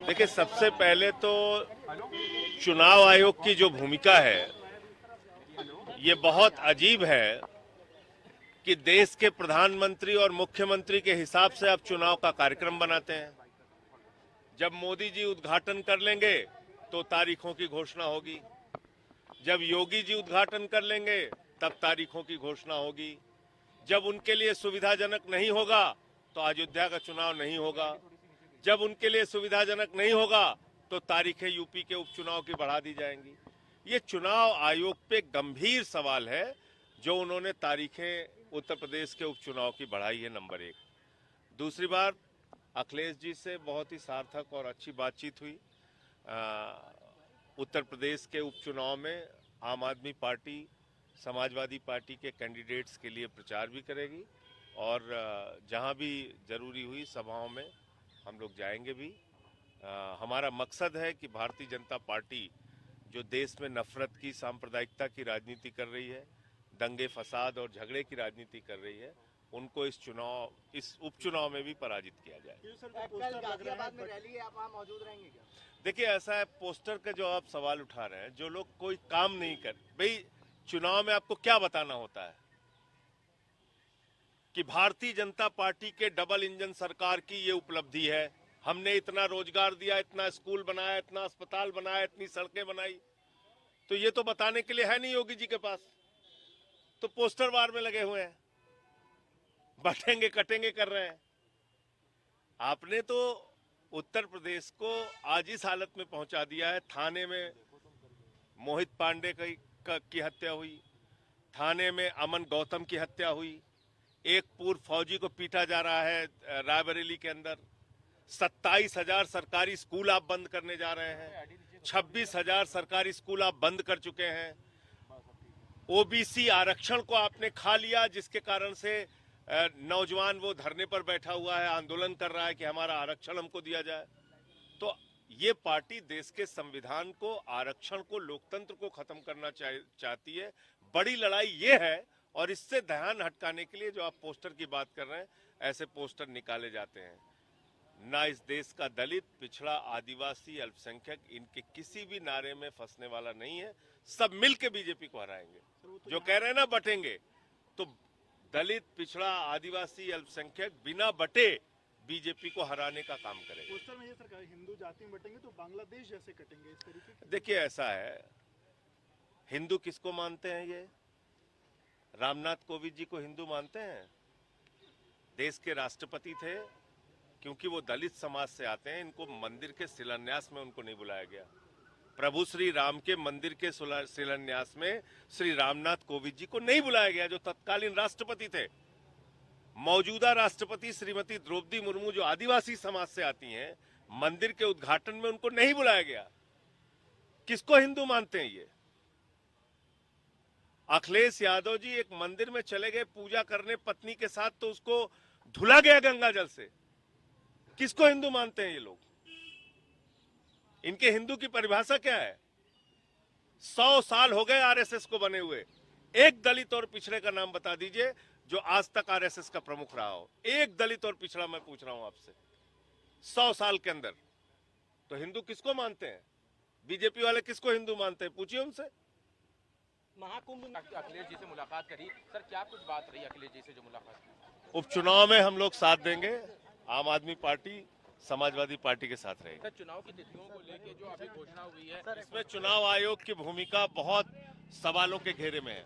देखिए, सबसे पहले तो चुनाव आयोग की जो भूमिका है ये बहुत अजीब है कि देश के प्रधानमंत्री और मुख्यमंत्री के हिसाब से आप चुनाव का कार्यक्रम बनाते हैं। जब मोदी जी उद्घाटन कर लेंगे तो तारीखों की घोषणा होगी, जब योगी जी उद्घाटन कर लेंगे तब तारीखों की घोषणा होगी, जब उनके लिए सुविधाजनक नहीं होगा तो अयोध्या का चुनाव नहीं होगा, जब उनके लिए सुविधाजनक नहीं होगा तो तारीखें यूपी के उपचुनाव की बढ़ा दी जाएंगी। ये चुनाव आयोग पे गंभीर सवाल है जो उन्होंने तारीखें उत्तर प्रदेश के उपचुनाव की बढ़ाई है, नंबर एक। दूसरी बार अखिलेश जी से बहुत ही सार्थक और अच्छी बातचीत हुई। उत्तर प्रदेश के उपचुनाव में आम आदमी पार्टी समाजवादी पार्टी के कैंडिडेट्स के लिए प्रचार भी करेगी और जहां भी जरूरी हुई सभाओं में हम लोग जाएंगे भी। हमारा मकसद है कि भारतीय जनता पार्टी जो देश में नफरत की, सांप्रदायिकता की राजनीति कर रही है, दंगे फसाद और झगड़े की राजनीति कर रही है, उनको इस उपचुनाव में भी पराजित किया जाए। गाजियाबाद में रैली है, आप वहां मौजूद रहेंगे क्या? देखिए, ऐसा है, पोस्टर का जो आप सवाल उठा रहे हैं, जो लोग कोई काम नहीं कर, भाई चुनाव में आपको क्या बताना होता है कि भारतीय जनता पार्टी के डबल इंजन सरकार की ये उपलब्धि है, हमने इतना रोजगार दिया, इतना स्कूल बनाया, इतना अस्पताल बनाया, इतनी सड़कें बनाई, तो ये तो बताने के लिए है नहीं योगी जी के पास, तो पोस्टर वार में लगे हुए हैं, बटेंगे कटेंगे कर रहे हैं। आपने तो उत्तर प्रदेश को आज इस हालत में पहुंचा दिया है। थाने में मोहित पांडे की हत्या हुई, थाने में अमन गौतम की हत्या हुई, एक पूर्व फौजी को पीटा जा रहा है रायबरेली के अंदर, 27,000 सरकारी स्कूल आप बंद करने जा रहे हैं, 26,000 सरकारी स्कूल आप बंद कर चुके हैं, ओबीसी आरक्षण को आपने खा लिया, जिसके कारण से नौजवान वो धरने पर बैठा हुआ है, आंदोलन कर रहा है कि हमारा आरक्षण हमको दिया जाए। तो ये पार्टी देश के संविधान को, आरक्षण को, लोकतंत्र को खत्म करना चाहती है। बड़ी लड़ाई ये है और इससे ध्यान हटकाने के लिए जो आप पोस्टर की बात कर रहे हैं, ऐसे पोस्टर निकाले जाते हैं। ना इस देश का दलित, पिछड़ा, आदिवासी, अल्पसंख्यक इनके किसी भी नारे में फंसने वाला नहीं है। सब मिलके बीजेपी को हराएंगे। जो कह रहे हैं ना बटेंगे, तो दलित, पिछड़ा, आदिवासी, अल्पसंख्यक बिना बटे बीजेपी को हराने का काम करेंगे। पोस्टर में ये सरकार हिंदू जाति में बटेंगे तो बांग्लादेश जैसे कटेंगे, इस तरीके की। देखिए, ऐसा है, हिंदू किसको मानते हैं? ये रामनाथ कोविंद जी को हिंदू मानते हैं? देश के राष्ट्रपति थे, क्योंकि वो दलित समाज से आते हैं, इनको मंदिर के शिलान्यास में उनको नहीं बुलाया गया। प्रभु श्री राम के मंदिर के शिलान्यास में श्री रामनाथ कोविंद जी को नहीं बुलाया गया, जो तत्कालीन राष्ट्रपति थे। मौजूदा राष्ट्रपति श्रीमती द्रौपदी मुर्मू जो आदिवासी समाज से आती हैं, मंदिर के उद्घाटन में उनको नहीं बुलाया गया। किसको हिंदू मानते हैं ये? अखिलेश यादव जी एक मंदिर में चले गए पूजा करने पत्नी के साथ, तो उसको धुला गया गंगा जल से। किसको हिंदू मानते हैं ये लोग? इनके हिंदू की परिभाषा क्या है? 100 साल हो गए आरएसएस को बने हुए। एक दलित और पिछड़े का नाम बता दीजिए जो आज तक आरएसएस का प्रमुख रहा हो। एक दलित और पिछड़ा मैं पूछ रहा हूं आपसे, 100 साल के अंदर। तो हिंदू किसको मानते हैं? बीजेपी वाले किसको हिंदू मानते हैं? पूछिए उनसे। महाकुंभ में अखिलेश जी से मुलाकात करी, सर क्या कुछ बात रही अखिलेश जी से जो मुलाकात की? उपचुनाव में हम लोग साथ देंगे, आम आदमी पार्टी समाजवादी पार्टी के साथ रहेगी। सर, चुनाव की तिथियों को लेकर जो अभी घोषणा हुई है, इसमें चुनाव आयोग की भूमिका बहुत सवालों के घेरे में है।